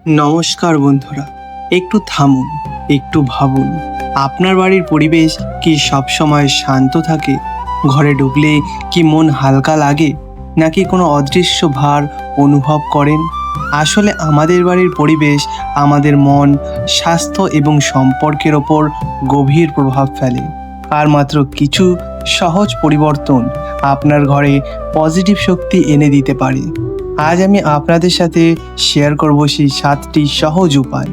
নমস্কার বন্ধুরা, একটু থামুন, একটু ভাবুন। আপনার বাড়ির পরিবেশ কি সবসময় শান্ত থাকে? ঘরে ঢুকলে কি মন হালকা লাগে, নাকি কোনো অদৃশ্য ভার অনুভব করেন? আসলে আমাদের বাড়ির পরিবেশ আমাদের মন, স্বাস্থ্য এবং সম্পর্কের ওপর গভীর প্রভাব ফেলে। আর মাত্র কিছু সহজ পরিবর্তন আপনার ঘরে পজিটিভ শক্তি এনে দিতে পারে। আজ আমি আপনাদের সাথে শেয়ার করব সেই 7টি সহজ উপায়,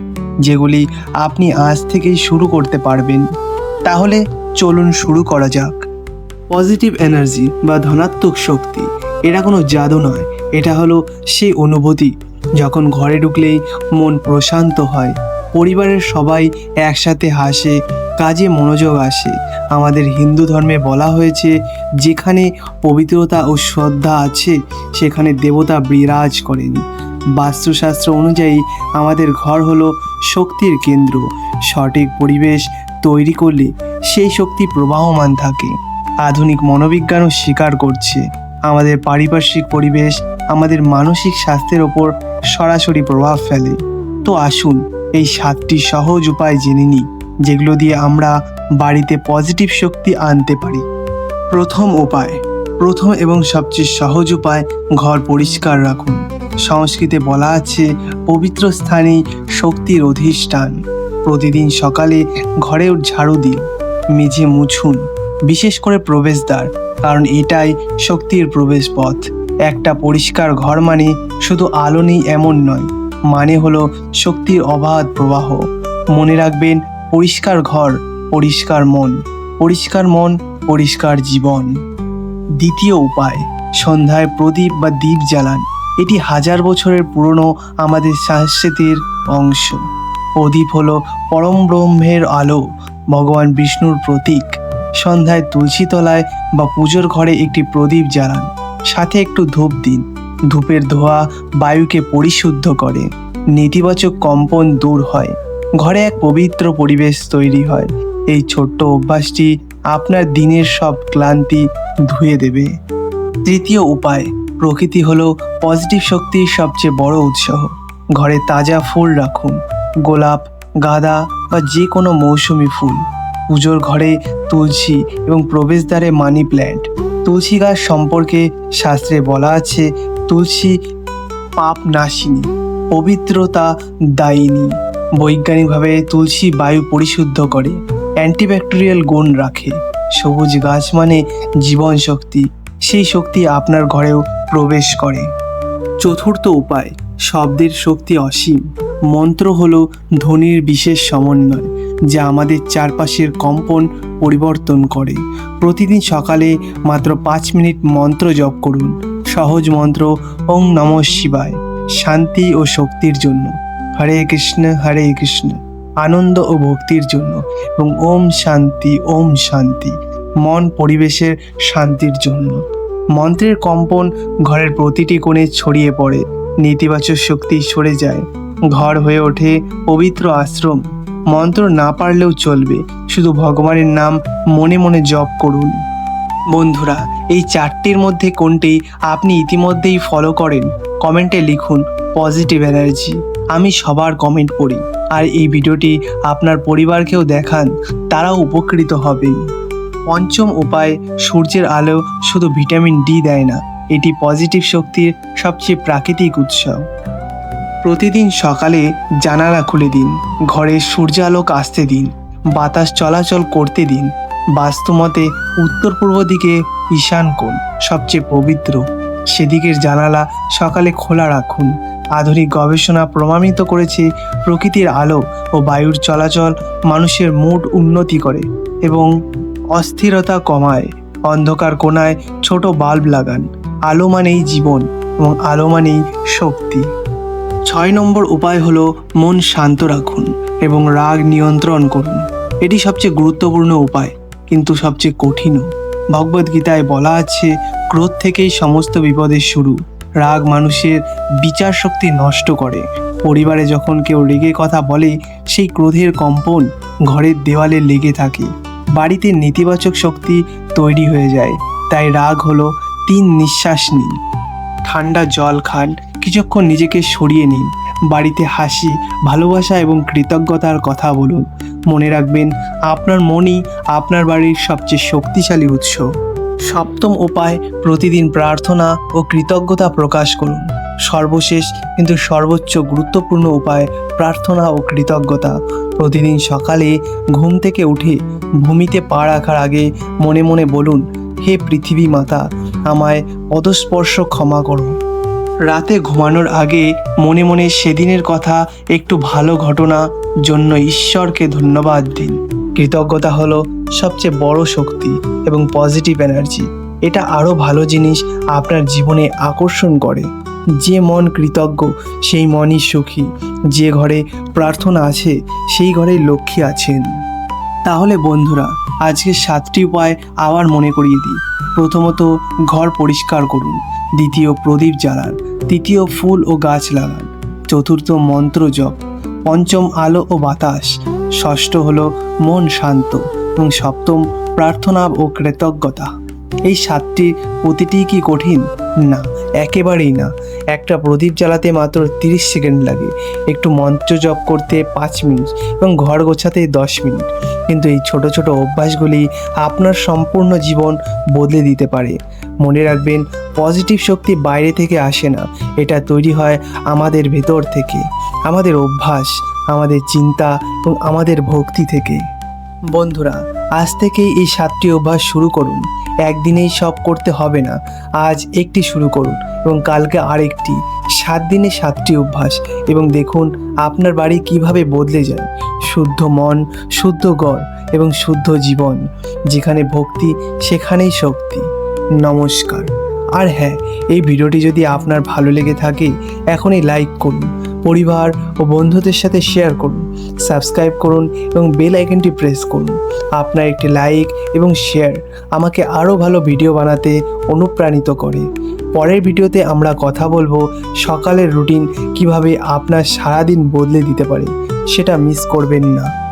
যেগুলি আপনি আজ থেকেই শুরু করতে পারবেন। তাহলে চলুন শুরু করা যাক। পজিটিভ এনার্জি বা ধনাত্মক শক্তি, এটা কোনো জাদু নয়, এটা হলো সেই অনুভূতি যখন ঘরে ঢুকলেই মন প্রশান্ত হয়, পরিবারের সবাই একসাথে হাসে, কাজে মনোযোগ আসে। আমাদের হিন্দু ধর্মে বলা হয়েছে, যেখানে পবিত্রতা ও শ্রদ্ধা আছে সেখানে দেবতা বিরাজ করেন। বাস্তুশাস্ত্র অনুযায়ী আমাদের ঘর হলো শক্তির কেন্দ্র। সঠিক পরিবেশ তৈরি করলে সেই শক্তি প্রবাহমান থাকে। আধুনিক মনোবিজ্ঞানও স্বীকার করছে, আমাদের পারিপার্শ্বিক পরিবেশ আমাদের মানসিক স্বাস্থ্যের ওপর সরাসরি প্রভাব ফেলে। তো আসুন এই 7টি সহজ উপায় জেনে নিই, যেগুলো দিয়ে আমরা বাড়িতে পজিটিভ শক্তি আনতে পারি। প্রথম এবং সবচেয়ে সহজ উপায়, ঘর পরিষ্কার রাখুন। সংস্কৃতে বলা আছে, পবিত্র স্থানেই শক্তির অধিষ্ঠান। প্রতিদিন সকালে ঘরের ঝাড়ু দিন, মেঝে মুছুন, বিশেষ করে প্রবেশদ্বার, কারণ এটাই শক্তির প্রবেশ পথ। একটা পরিষ্কার ঘর মানে শুধু আলো নেই এমন নয়, মানে হলো শক্তির অবাধ প্রবাহ। মনে রাখবেন, পরিষ্কার ঘর পরিষ্কার মন, পরিষ্কার মন পরিষ্কার জীবন। দ্বিতীয় উপায়, সন্ধ্যায় প্রদীপ বা দীপ জ্বালান। এটি হাজার বছরের পুরনো আমাদের সংস্কৃতির অংশ। প্রদীপ হলো পরম ব্রহ্মের আলো, ভগবান বিষ্ণুর প্রতীক। সন্ধ্যায় তুলসী তলায় বা পুজোর ঘরে একটি প্রদীপ জ্বালান, সাথে একটু ধূপ দিন। ধূপের ধোঁয়া বায়ুকে পরিশুদ্ধ করে, নেতিবাচক কম্পন দূর হয়, ঘরে এক পবিত্র পরিবেশ তৈরি হয়। এই ছোট্ট অভ্যাসটি আপনার দিনের সব ক্লান্তি ধুয়ে দেবে। তৃতীয় উপায়, প্রকৃতি হলো পজিটিভ শক্তির সবচেয়ে বড় উৎসাহ। ঘরে তাজা ফুল রাখুন, গোলাপ, গাঁদা বা যে কোনো মৌসুমি ফুল। পুজোর ঘরে তুলসী এবং প্রবেশদ্বারে মানি প্ল্যান্ট। তুলসী গাছ সম্পর্কে শাস্ত্রে বলা আছে, তুলসী পাপ নাশিনী, পবিত্রতা দায়িনী। বৈজ্ঞানিকভাবে তুলসী বায়ু পরিশুদ্ধ করে, অ্যান্টিব্যাকটেরিয়াল গুণ রাখে। সবুজ গাছ মানে জীবন শক্তি, সেই শক্তি আপনার ঘরেও প্রবেশ করে। চতুর্থ উপায়, শব্দের শক্তি অসীম। মন্ত্র হলো ধ্বনির বিশেষ সমন্বয়, যা আমাদের চারপাশের কম্পন পরিবর্তন করে। প্রতিদিন সকালে মাত্র 5 মিনিট মন্ত্র জপ করুন। সহজ মন্ত্র, ওম নমঃ শিবায়, শান্তি ও শক্তির জন্য। হরে কৃষ্ণ আনন্দ ও ভক্তির জন্য। এবং ওম শান্তি, মন পরিবেশের শান্তির জন্য। মন্ত্রের কম্পন ঘরের প্রতিটি কোণে ছড়িয়ে পড়ে, নেতিবাচক শক্তি সরে যায়, ঘর হয়ে ওঠে পবিত্র আশ্রম। মন্ত্র না পারলেও চলবে, শুধু ভগবানের নাম মনে মনে জপ করুন। বন্ধুরা, এই 4টির মধ্যে কোনটি আপনি ইতিমধ্যেই ফলো করেন? কমেন্টে লিখুন পজিটিভ এনার্জি। আমি সবার কমেন্ট পড়ি, আর এই ভিডিওটি আপনার পরিবারকেও দেখান, তারাও উপকৃত হবেন। পঞ্চম উপায়, সূর্যের আলো শুধু ভিটামিন ডি দেয় না, এটি পজিটিভ শক্তির সবচেয়ে প্রাকৃতিক উৎস। প্রতিদিন সকালে জানালা খুলে দিন, ঘরে সূর্যালোক আসতে দিন, বাতাস চলাচল করতে দিন। বাস্তুমতে উত্তর পূর্ব দিকে ঈশান কোণ সবচেয়ে পবিত্র, সেদিকের জানালা সকালে খোলা রাখুন। আধুনিক গবেষণা প্রমাণিত করেছে, প্রকৃতির আলো ও বায়ুর চলাচল মানুষের মুড উন্নতি করে এবং অস্থিরতা কমায়। অন্ধকার কোণায় ছোট বাল্ব লাগান। আলো মানেই জীবন এবং আলো মানেই শক্তি। 6 নম্বর উপায় হলো, মন শান্ত রাখুন এবং রাগ নিয়ন্ত্রণ করুন। এটি সবচেয়ে গুরুত্বপূর্ণ উপায়, কিন্তু সবচেয়ে কঠিনও। ভগবদ্গীতায় বলা আছে, ক্রোধ থেকেই সমস্ত বিপদের শুরু। রাগ মানুষের বিচার শক্তি নষ্ট করে। পরিবারে যখন কেউ রেগে কথা বলে, সেই ক্রোধের কম্পন ঘরের দেওয়ালে লেগে থাকে, বাড়িতে নেতিবাচক শক্তি তৈরি হয়ে যায়। তাই রাগ হলো 3 নিঃশ্বাস নিন, ঠান্ডা জল খান, কিছুক্ষণ নিজেকে সরিয়ে নিন, বাড়িতে হাসি, ভালোবাসা এবং কৃতজ্ঞতার কথা বলুন। মনে রাখবেন, আপনার মনই আপনার বাড়ির সবচেয়ে শক্তিশালী উৎস। সপ্তম উপায়, প্রতিদিন প্রার্থনা ও কৃতজ্ঞতা প্রকাশ করুন। সর্বশেষ কিন্তু সর্বোচ্চ গুরুত্বপূর্ণ উপায়, প্রার্থনা ও কৃতজ্ঞতা। প্রতিদিন সকালে ঘুম থেকে উঠে ভূমিতে পা রাখার আগে মনে মনে বলুন, হে পৃথিবী মাতা, আমায় পদস্পর্শ ক্ষমা করো। রাতে ঘুমানোর আগে মনে মনে সেদিনের কথা, একটু ভালো ঘটনা জন্য ঈশ্বরকে ধন্যবাদ দিন। কৃতজ্ঞতা হলো সবচেয়ে বড় শক্তি এবং পজিটিভ এনার্জি। এটা আরও ভালো জিনিস আপনার জীবনে আকর্ষণ করে। যে মন কৃতজ্ঞ সেই মনই সুখী। যে ঘরে প্রার্থনা আছে সেই ঘরে লক্ষ্মী আছেন। তাহলে বন্ধুরা, আজকে 7টি উপায় আবার মনে করিয়ে দিই। প্রথমত, ঘর পরিষ্কার করুন। দ্বিতীয়, প্রদীপ জ্বালান। তৃতীয়, ফুল ও গাছ লাগান। চতুর্থ, মন্ত্র জপ। পঞ্চম, আলো ও বাতাস। ষষ্ঠ হলো মন শান্ত। এবং সপ্তম, প্রার্থনা ও কৃতজ্ঞতা। এই 7টি প্রতিটি কি কঠিন? না, একেবারেই না। একটা প্রদীপ জ্বালাতে মাত্র 30 সেকেন্ড লাগে, একটু মন্ত্র জপ করতে 5 মিনিট এবং ঘর গোছাতে 10 মিনিট। কিন্তু এই ছোট ছোট অভ্যাসগুলি আপনার সম্পূর্ণ জীবন বদলে দিতে পারে। মনে রাখবেন, পজিটিভ শক্তি বাইরে থেকে আসে না, এটা তৈরি হয় আমাদের ভেতর থেকে, আমাদের অভ্যাস, আমাদের চিন্তা এবং আমাদের ভক্তি থেকে। বন্ধুরা, আজ থেকেই এই 7টি অভ্যাস শুরু করুন। একদিনেই সব করতে হবে না। আজ একটি শুরু করুন এবং কালকে আরেকটি। 7 দিনে 7টি অভ্যাস এবং দেখুন আপনার বাড়ি কিভাবে বদলে যায়। শুদ্ধ মন, শুদ্ধ ঘর এবং শুদ্ধ জীবন। যেখানে ভক্তি সেখানেই শক্তি। নমস্কার। আর হ্যাঁ, এই ভিডিওটি যদি আপনার ভালো লেগে থাকে এখনই লাইক করুন, পরিবার ও বন্ধুদের সাথে শেয়ার করুন, সাবস্ক্রাইব করুন এবং বেল আইকনটি প্রেস করুন। আপনার একটি লাইক এবং শেয়ার আমাকে আরও ভালো ভিডিও বানাতে অনুপ্রাণিত করে। পরের ভিডিওতে আমরা কথা বলবো সকালের রুটিন কিভাবে আপনার সারাদিন বদলে দিতে পারে। সেটা মিস করবেন না।